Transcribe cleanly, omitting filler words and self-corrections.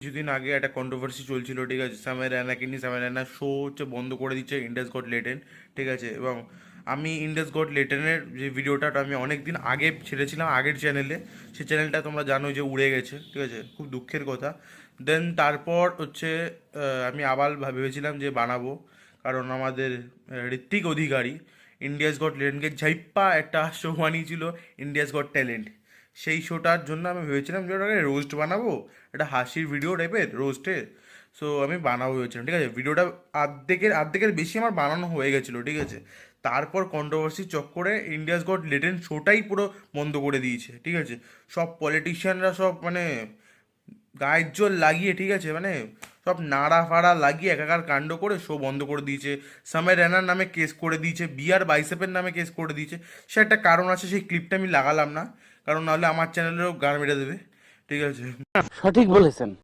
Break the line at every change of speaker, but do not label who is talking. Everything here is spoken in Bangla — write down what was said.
কিছুদিন আগে একটা কন্ট্রোভার্সি চলছিল, ঠিক আছে, সামে রায়না কিনি সামে রায়না শো হচ্ছে বন্ধ করে দিচ্ছে ইন্ডিয়াস গট লেটেন, ঠিক আছে। এবং আমি ইন্ডিয়াস গট লেটেনের যে ভিডিওটা ওটা আমি অনেক দিন আগে ছেড়েছিলাম আগের চ্যানেলে, সেই চ্যানেলটা তোমরা জানো যে উড়ে গেছে, ঠিক আছে, খুব দুঃখের কথা। দেন তারপর হচ্ছে আমি আবার ভেবেছিলাম যে বানাবো, কারণ আমাদের ঋত্বিক অধিকারী ইন্ডিয়াস গট লেটেনকে ঝাইপ্পা একটা শো বানিয়েছিল, ইন্ডিয়াস গট ট্যালেন্ট। সেই শোটার জন্য আমি ভেবেছিলাম যে ওটাকে রোস্ট বানাবো, একটা হাসির ভিডিও টাইপের রোস্টের। সো আমি বানাবো ভেবেছিলাম, ঠিক আছে। ভিডিওটা আর্ধেকের বেশি আমার বানানো হয়ে গেছিলো, ঠিক আছে। তারপর কন্ট্রোভার্সি চক্করে ইন্ডিয়াস গট লেটেন্ট শোটাই পুরো বন্ধ করে দিয়েছে, ঠিক আছে। সব পলিটিশিয়ানরা সব মানে গায়ের জোর লাগিয়ে, ঠিক আছে, মানে সব নাড়া ফাড়া লাগিয়ে একাকার কাণ্ড করে শো বন্ধ করে দিয়েছে। সামে রেনার নামে কেস করে দিয়েছে, বিয়ার বাইসেপের নামে কেস করে দিয়েছে। সে একটা কারণ আছে, সেই ক্লিপটা আমি লাগালাম না, কারণ নাহলে আমার চ্যানেলেও গান মেরে দেবে, ঠিক আছে।
সঠিক বলেছেন।